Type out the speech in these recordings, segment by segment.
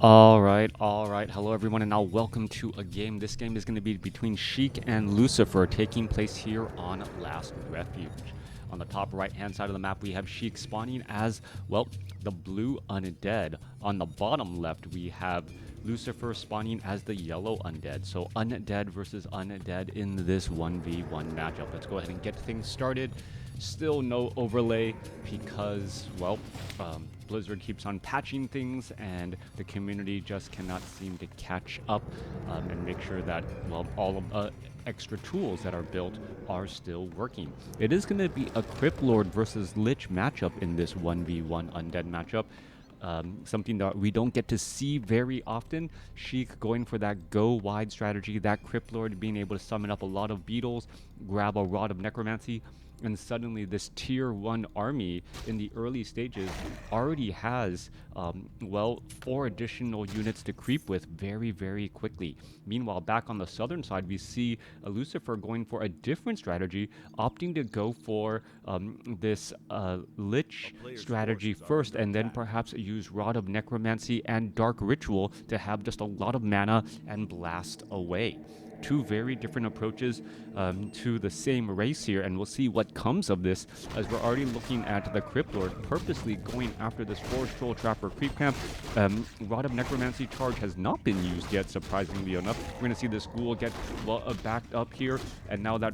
All right. Hello, everyone, and now welcome to a game. This game is going to be between Sheik and Lucifer, taking place here on Last Refuge. On the top right-hand side of the map, we have Sheik spawning as, well, the blue undead. On the bottom left, we have Lucifer spawning as the yellow undead. So undead versus undead in this 1v1 matchup. Let's go ahead and get things started. Still no overlay because, well, Blizzard keeps on patching things and the community just cannot seem to catch up and make sure that, well, all of the extra tools that are built are still working. It is going to be a Crypt Lord versus Lich matchup in this 1v1 undead matchup. Something that we don't get to see very often. Sheik going for that go wide strategy, that Crypt Lord being able to summon up a lot of beetles, grab a Rod of Necromancy, and suddenly this tier 1 army in the early stages already has, well, 4 additional units to creep with very quickly. Meanwhile, back on the southern side, we see Lucifer going for a different strategy, opting to go for this Lich strategy first, and then perhaps use Rod of Necromancy and Dark Ritual to have just a lot of mana and blast away. Two very different approaches to the same race here, and we'll see what comes of this, as we're already looking at the Crypt Lord purposely going after this Forest Troll Trapper creep camp. Rod of Necromancy charge has not been used yet, surprisingly enough. We're going to see this ghoul get, well, backed up here, and now that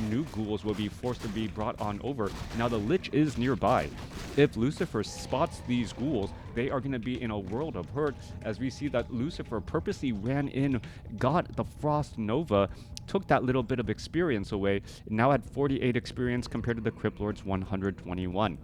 new ghouls will be forced to be brought on over. Now the Lich is nearby. If Lucifer spots these ghouls, they are going to be in a world of hurt, as we see that Lucifer purposely ran in, got the Frost Nova, took that little bit of experience away, now at 48 experience compared to the Crypt Lord's 121.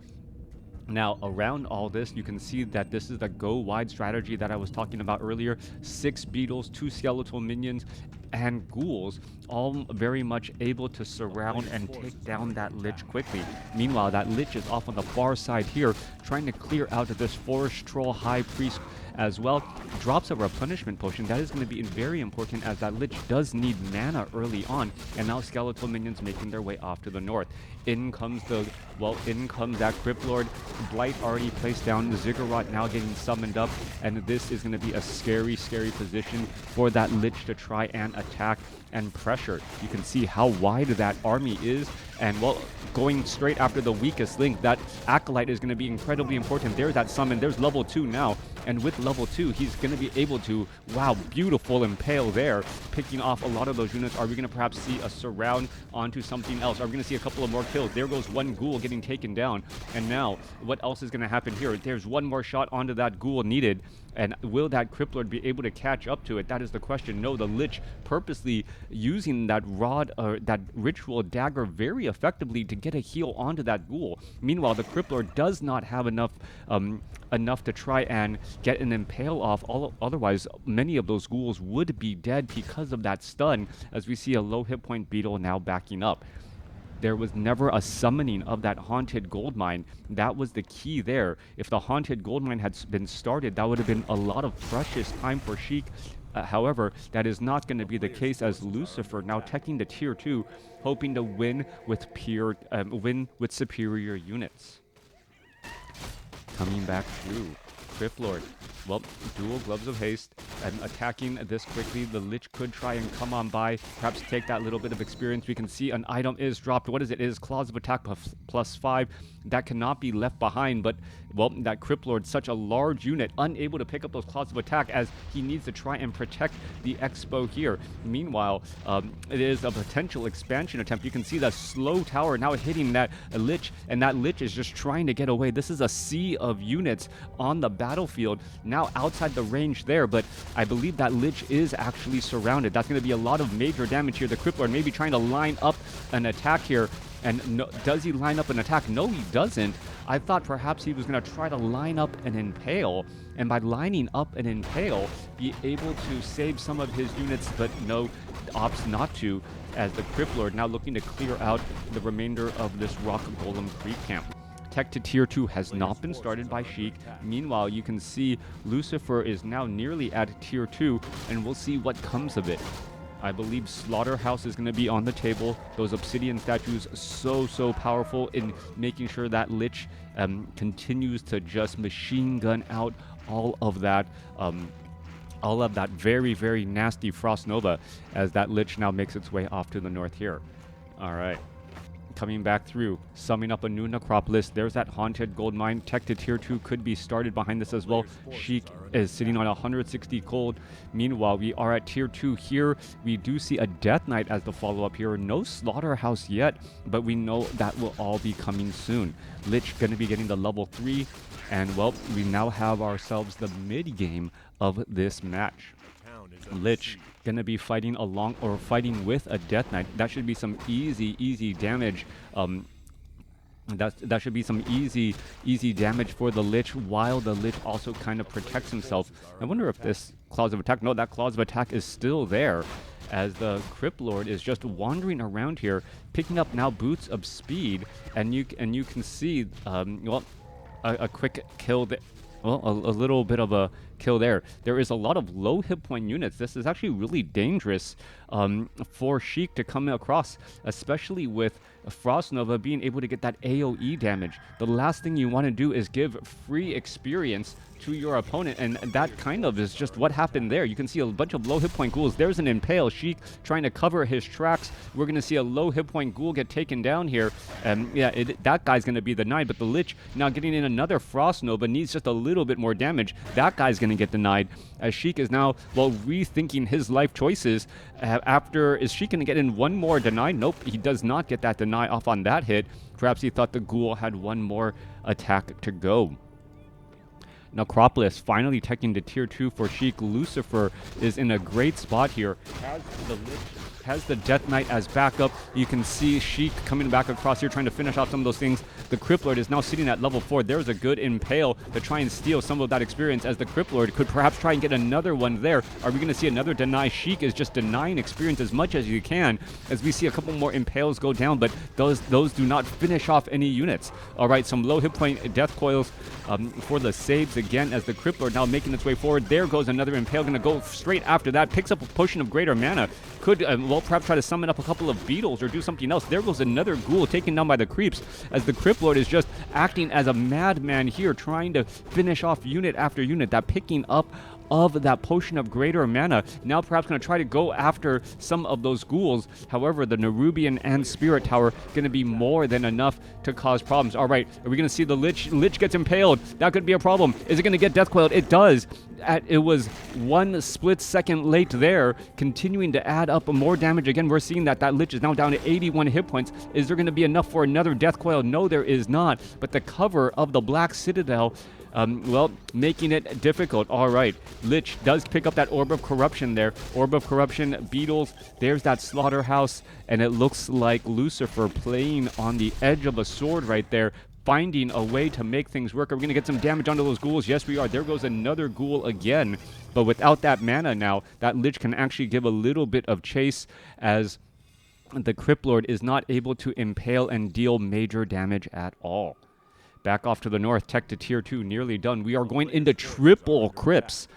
Now, around all this, you can see that this is the go-wide strategy that I was talking about earlier. 6 beetles, 2 skeletal minions, and ghouls, all very much able to surround and take down that Lich quickly. Meanwhile, that Lich is off on the far side here, trying to clear out of this Forest Troll High Priest as well. Drops a replenishment potion. That is going to be very important, as that Lich does need mana early on, and now skeletal minions making their way off to the north. In comes that Crypt Lord. Blight already placed down, the Ziggurat now getting summoned up, and this is going to be a scary position for that Lich to try and attack and pressure. You can see how wide that army is, and, well, going straight after the weakest link, that Acolyte is going to be incredibly important. There's that summon. There's level 2 now, and with level 2, he's going to be able to, wow, beautiful impale there, picking off a lot of those units. Are we going to perhaps see a surround onto something else? Are we going to see a couple of more kills? There goes one ghoul getting taken down, and now what else is going to happen here? There's one more shot onto that ghoul needed, and will that Crypt Lord be able to catch up to it? That is the question. No, the Lich purposely using that rod, that ritual dagger very effectively to get a heal onto that ghoul. Meanwhile, the Crypt Lord does not have enough to try and get an impale off. Otherwise, many of those ghouls would be dead because of that stun, as we see a low hit point beetle now backing up. There was never a summoning of that haunted gold mine. That was the key there. If the haunted gold mine had been started, that would have been a lot of precious time for Sheik. However, that is not going to be the case, as Lucifer now teching the tier 2, hoping to win with superior units. Coming back through, Crypt Lord, well, dual Gloves of Haste, and attacking this quickly. The Lich could try and come on by, perhaps take that little bit of experience. We can see an item is dropped. What is it? It is Claws of Attack plus 5. That cannot be left behind, but, well, that Crypt Lord, such a large unit, unable to pick up those Claws of Attack, as he needs to try and protect the Expo here. Meanwhile, it is a potential expansion attempt. You can see the slow tower now hitting that Lich, and that Lich is just trying to get away. This is a sea of units on the battlefield, now outside the range there, but I believe that Lich is actually surrounded. That's going to be a lot of major damage here. The Crypt Lord maybe trying to line up an attack here. And no, does he line up an attack? No, he doesn't. I thought perhaps he was going to try to line up an impale, and by lining up an impale, be able to save some of his units, but no, opts not to, as the Crypt Lord now looking to clear out the remainder of this Rock Golem creep camp. Tech to tier 2 has not been started by Sheik. Meanwhile, you can see Lucifer is now nearly at tier 2, and we'll see what comes of it. I believe Slaughterhouse is going to be on the table. Those obsidian statues, so powerful in making sure that Lich continues to just machine gun out all of that all of that very, very nasty Frost Nova as that Lich now makes its way off to the north here. All right. Coming back through, summing up a new necropolis. There's that haunted gold mine. Tech to tier 2 could be started behind this as well. Sheik is sitting on 160 gold. Meanwhile, we are at tier 2 here. We do see a Death Knight as the follow-up here. No slaughterhouse yet, but we know that will all be coming soon. Lich going to be getting the level 3. And, well, we now have ourselves the mid-game of this match. Lich going to be fighting along or fighting with a Death Knight. That should be some easy damage. That should be some easy damage for the Lich, while the Lich also kind of protects himself. I wonder if this clause of attack, no, that clause of attack is still there, as the Crypt Lord is just wandering around here, picking up now boots of speed, and you can see well, a quick kill that. Well, a little bit of a kill there. There is a lot of low hit point units. This is actually really dangerous for Sheik to come across, especially with Frost Nova being able to get that AoE damage. The last thing you want to do is give free experience to your opponent, and that kind of is just what happened there. You can see a bunch of low hit point ghouls. There's an Impale. Sheik trying to cover his tracks. We're going to see a low hit point ghoul get taken down here. Yeah, that guy's going to be denied, but the Lich now getting in another Frost Nova needs just a little bit more damage. That guy's going to get denied, as Sheik is now, well, rethinking his life choices. Is Sheik going to get in one more deny? Nope, he does not get that deny off on that hit. Perhaps he thought the ghoul had one more attack to go. Necropolis finally taking to tier 2 for Sheik. Lucifer is in a great spot here. Has the Death Knight as backup. You can see Sheik coming back across here trying to finish off some of those things. The Crypt Lord is now sitting at level 4. There's a good Impale to try and steal some of that experience, as the Crypt Lord could perhaps try and get another one there. Are we going to see another deny? Sheik is just denying experience as much as you can, as we see a couple more Impales go down, but those do not finish off any units. All right, some low hit point death coils for the saves again, as the Crypt Lord now making its way forward. There goes another Impale, going to go straight after that. Picks up a potion of greater mana. Could, well, perhaps try to summon up a couple of beetles or do something else. There goes another ghoul taken down by the creeps, as the Crypt Lord is just acting as a madman here, trying to finish off unit after unit. That picking up of that potion of greater mana. Now perhaps going to try to go after some of those ghouls. However, the Nerubian and Spirit Tower going to be more than enough to cause problems. All right, are we going to see the Lich? Lich gets impaled. That could be a problem. Is it going to get death coiled? It does. It was 1 split second late there, continuing to add up more damage. Again, we're seeing that Lich is now down to 81 hit points. Is there going to be enough for another death coil? No, there is not. But the cover of the Black Citadel, well, making it difficult. All right, Lich does pick up that Orb of Corruption there. Orb of Corruption, beetles, there's that slaughterhouse, and it looks like Lucifer playing on the edge of a sword right there, finding a way to make things work. Are we going to get some damage onto those ghouls? Yes, we are. There goes another ghoul again. But without that mana now, that Lich can actually give a little bit of chase, as the Crypt Lord is not able to impale and deal major damage at all. Back off to the north, tech to tier 2, nearly done. We are going into triple crypts.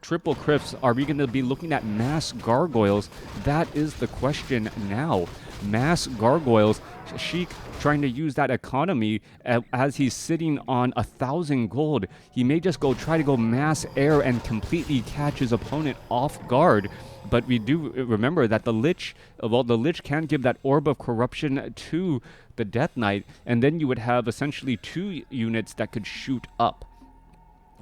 Triple crypts. Are we going to be looking at mass gargoyles? That is the question now. Mass gargoyles. Sheik trying to use that economy as he's sitting on 1,000 gold. He may just try to go mass air and completely catch his opponent off guard. But we do remember that the Lich, well, the Lich can give that Orb of Corruption to the Death Knight, and then you would have essentially 2 units that could shoot up.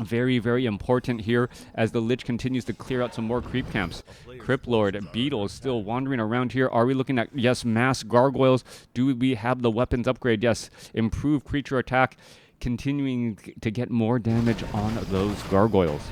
Very, very important here as the Lich continues to clear out some more creep camps. Crypt Lord, beetles still wandering around here. Are we looking at, yes, mass gargoyles? Do we have the weapons upgrade? Yes, improved creature attack, continuing to get more damage on those gargoyles.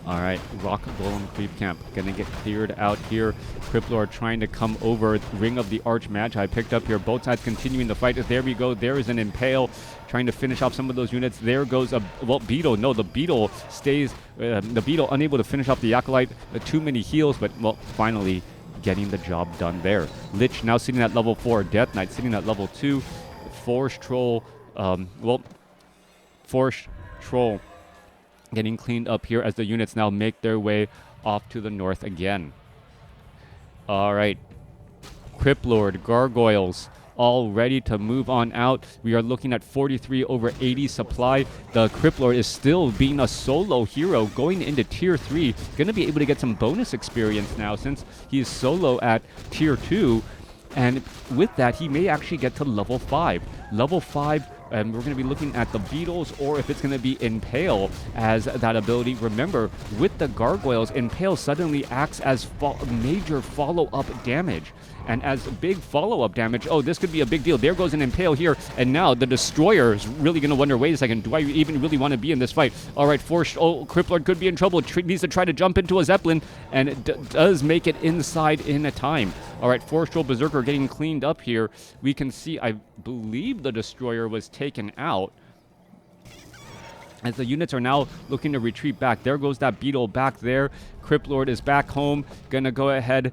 All right, Rock Golem Creep Camp going to get cleared out here. Crypt Lord trying to come over. Ring of the Arch Magi picked up here. Both sides continuing the fight. There we go. There is an Impale trying to finish off some of those units. There goes a, well, Beetle. No, the Beetle stays. The Beetle unable to finish off the Acolyte. Too many heals, but, well, finally getting the job done there. Lich now sitting at level 4. Death Knight sitting at level 2. Force Troll. Force Troll getting cleaned up here as the units now make their way off to the north again. All right. Crypt Lord, gargoyles, all ready to move on out. We are looking at 43 over 80 supply. The Crypt Lord is still being a solo hero going into tier 3. Going to be able to get some bonus experience now since he is solo at tier 2. And with that, he may actually get to level 5. Level 5, and we're going to be looking at the Beetles, or if it's going to be Impale as that ability. Remember, with the Gargoyles, Impale suddenly acts as major follow-up damage. And as big follow-up damage, oh, this could be a big deal. There goes an Impale here, and now the Destroyer is really going to wonder, wait a second, do I even really want to be in this fight? All right, Crypt Lord could be in trouble. Needs to try to jump into a Zeppelin, and it does make it inside in a time. All right, Forestral Berserker getting cleaned up here. We can see, I believe the Destroyer was taken out, as the units are now looking to retreat back. There goes that Beetle back there. Crypt Lord is back home. Gonna go ahead,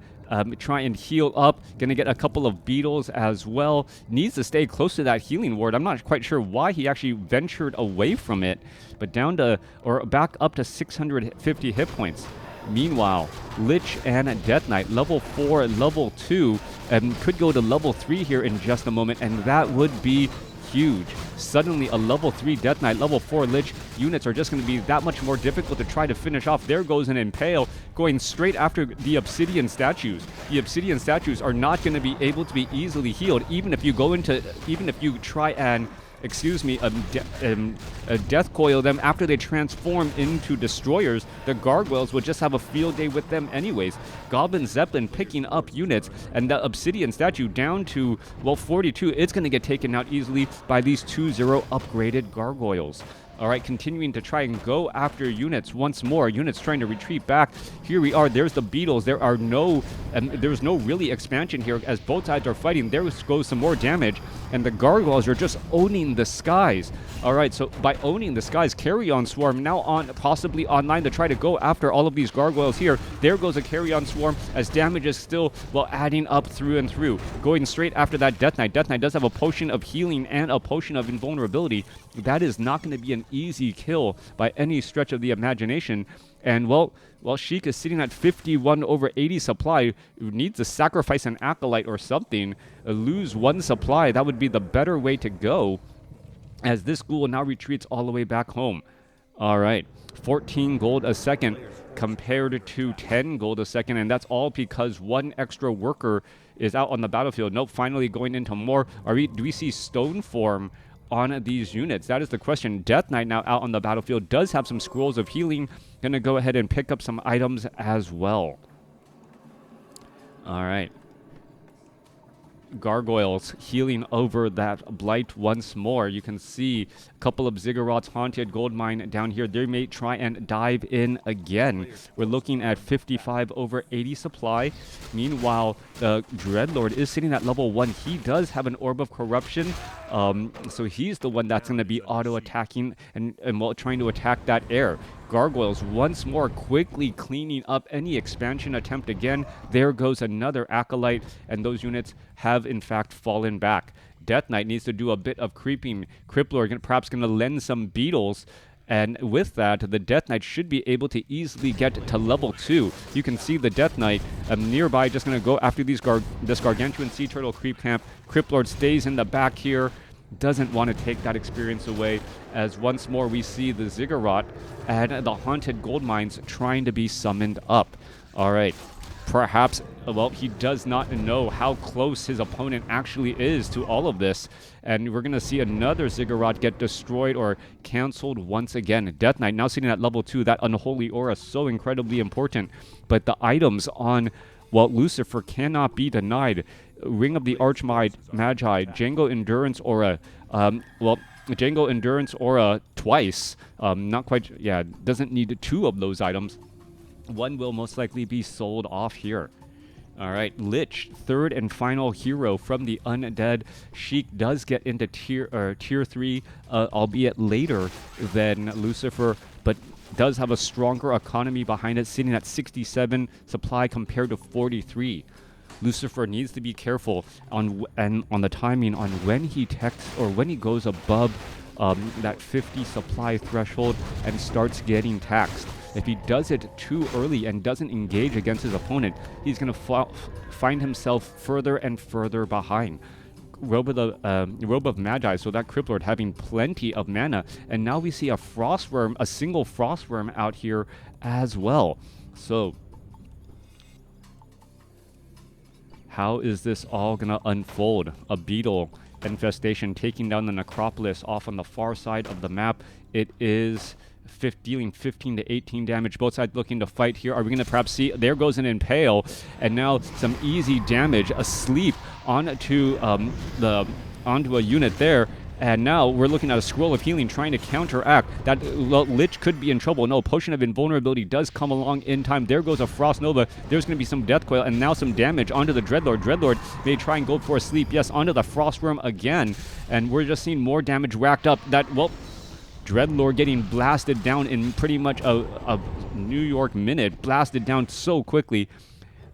try and heal up. Gonna get a couple of Beetles as well. Needs to stay close to that healing ward. I'm not quite sure why he actually ventured away from it, but down to, or back up to 650 hit points. Meanwhile, Lich and Death Knight, level 4, level 2, could go to level 3 here in just a moment, and that would be huge. Suddenly, a level 3 Death Knight, level 4 Lich units are just going to be that much more difficult to try to finish off. There goes an Impale going straight after the Obsidian statues. The Obsidian statues are not going to be able to be easily healed, even if you try and death coil them after they transform into destroyers. The Gargoyles will just have a field day with them anyways. Goblin Zeppelin picking up units, and the Obsidian statue down to, well, 42. It's going to get taken out easily by these 2-0 upgraded Gargoyles. All right, continuing to try and go after units once more. Units trying to retreat back. Here we are. There's the Beetles. There's no really expansion here as both sides are fighting. There goes some more damage, and the Gargoyles are just owning the skies. All right, so by owning the skies, Carrion Swarm now possibly online to try to go after all of these Gargoyles here. There goes a Carrion Swarm as damage is still, well, adding up through and through. Going straight after that Death Knight. Death Knight does have a potion of healing and a potion of invulnerability. That is not going to be an easy kill by any stretch of the imagination. And well, Sheik is sitting at 51 over 80 supply. Needs to sacrifice an Acolyte or something. Lose 1 supply. That would be the better way to go, as this ghoul now retreats all the way back home. All right, 14 gold a second compared to 10 gold a second, and that's all because 1 extra worker is out on the battlefield. Nope, finally going into more. Do we see Stone Form on these units? That is the question. Death Knight now out on the battlefield does have some scrolls of healing. Gonna go ahead and pick up some items as well. All right. Gargoyles healing over that Blight once more. You can see a couple of Ziggurats haunted gold mine down here. They may try and dive in again. We're looking at 55 over 80 supply. Meanwhile, the Dreadlord is sitting at level 1. He does have an Orb of Corruption. So he's the one that's going to be auto-attacking and trying to attack that air. Gargoyles once more quickly cleaning up any expansion attempt again. There goes another Acolyte, and those units have in fact fallen back. Death Knight needs to do a bit of creeping. Crypt Lord perhaps going to lend some Beetles, and with that, the Death Knight should be able to easily get to level 2. You can see the Death Knight nearby, just going to go after this Gargantuan Sea Turtle creep camp. Crypt Lord stays in the back here. Doesn't want to take that experience away, as once more we see the Ziggurat and the haunted gold mines trying to be summoned up. All right, perhaps, well, he does not know how close his opponent actually is to all of this, and we're going to see another Ziggurat get destroyed or canceled once again. Death Knight now sitting at level 2. That Unholy Aura, so incredibly important, but the items on, well, Lucifer cannot be denied. Ring of the Archmage, Django Endurance Aura. Django Endurance Aura twice. Not quite, yeah, doesn't need 2 of those items. 1 will most likely be sold off here. All right, Lich, 3rd and final hero from the Undead. Sheik does get into tier 3, albeit later than Lucifer, but does have a stronger economy behind it, sitting at 67 supply compared to 43. Lucifer needs to be careful on the timing on when he texts or when he goes above that 50 supply threshold and starts getting taxed. If he does it too early and doesn't engage against his opponent, he's going to find himself further and further behind. Robe of Magi, so that Crypt Lord having plenty of mana. And now we see a Frostworm, a single Frostworm out here as well. So how is this all gonna unfold? A beetle infestation taking down the necropolis off on the far side of the map. It is dealing 15 to 18 damage. Both sides looking to fight here. Are we going to perhaps see? There goes an Impale, and now some easy damage. Asleep onto onto a unit there. And now we're looking at a Scroll of Healing trying to counteract. That Lich could be in trouble. No, Potion of Invulnerability does come along in time. There goes a Frost Nova. There's going to be some Death Coil, and now some damage onto the Dreadlord. Dreadlord may try and go for a sleep. Yes, onto the Frostworm again. And we're just seeing more damage racked up. That, well, Dreadlord getting blasted down in pretty much a New York minute. Blasted down so quickly,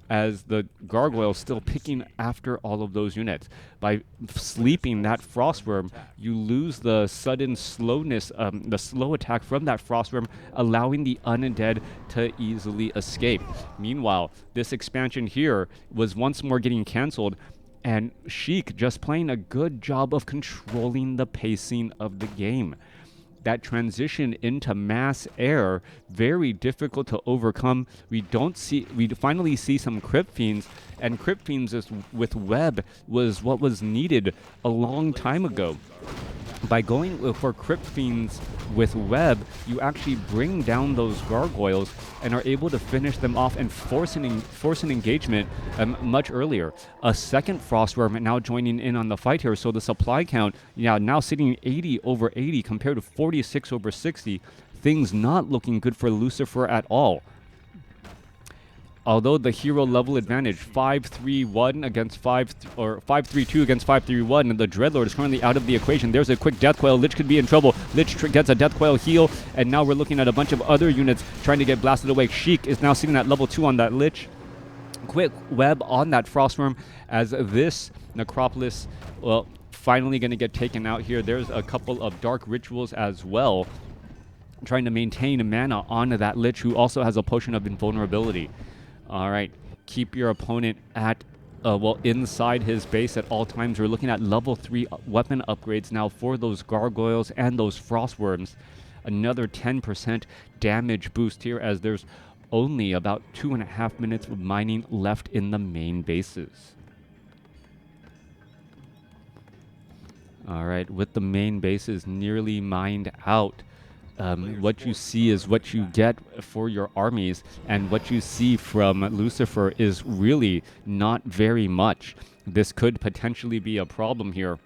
as the Gargoyle still picking after all of those units. By sleeping that Frostworm, you lose the sudden slowness, the slow attack from that Frostworm, allowing the undead to easily escape. Meanwhile, this expansion here was once more getting cancelled, and Sheik just playing a good job of controlling the pacing of the game. That transition into mass air, very difficult to overcome. We finally see some Crypt Fiends, and Crypt Fiends with web was what was needed a long time ago. By going for Crypt Fiends with web, you actually bring down those gargoyles and are able to finish them off and force an engagement much earlier. A second Frostworm now joining in on the fight here, so the supply count, yeah, now sitting 80 over 80 compared to 46 over 60. Things not looking good for Lucifer at all. Although the hero level advantage 5-3-1 against 5-3-2 against 5-3-1, and the Dreadlord is currently out of the equation. There's a quick Death Coil. Lich could be in trouble. Lich gets a Death Coil heal, and now we're looking at a bunch of other units trying to get blasted away. Sheik is now sitting at level 2 on that Lich. Quick web on that Frostworm, as this Necropolis, well, finally going to get taken out here. There's a couple of Dark Rituals as well, trying to maintain mana onto that Lich, who also has a Potion of Invulnerability. All right, keep your opponent at, inside his base at all times. We're looking at level 3 weapon upgrades now for those gargoyles and those frostworms. Another 10% damage boost here, as there's only about 2.5 minutes of mining left in the main bases. All right, with the main bases nearly mined out, what you see is what you get for your armies, and what you see from Lucifer is really not very much. This could potentially be a problem here,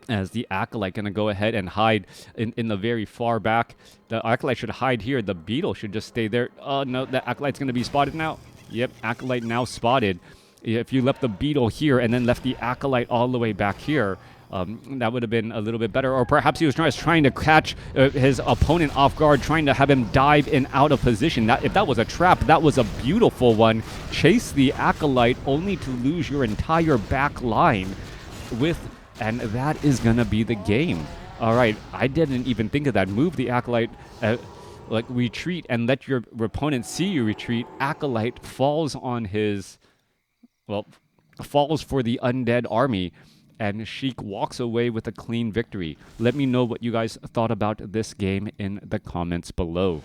as the Acolyte going to go ahead and hide in the very far back. The Acolyte should hide here. The Beetle should just stay there. Oh, no, the Acolyte's going to be spotted now. Yep, Acolyte now spotted. If you left the Beetle here and then left the Acolyte all the way back here, that would have been a little bit better. Or perhaps he was trying to catch his opponent off guard, trying to have him dive in out of position. If that was a trap, that was a beautiful one. Chase the Acolyte only to lose your entire back line and that is going to be the game. All right, I didn't even think of that. Move the Acolyte, retreat and let your opponent see you retreat. Acolyte falls on his, falls for the undead army, and Sheik walks away with a clean victory. Let me know what you guys thought about this game in the comments below.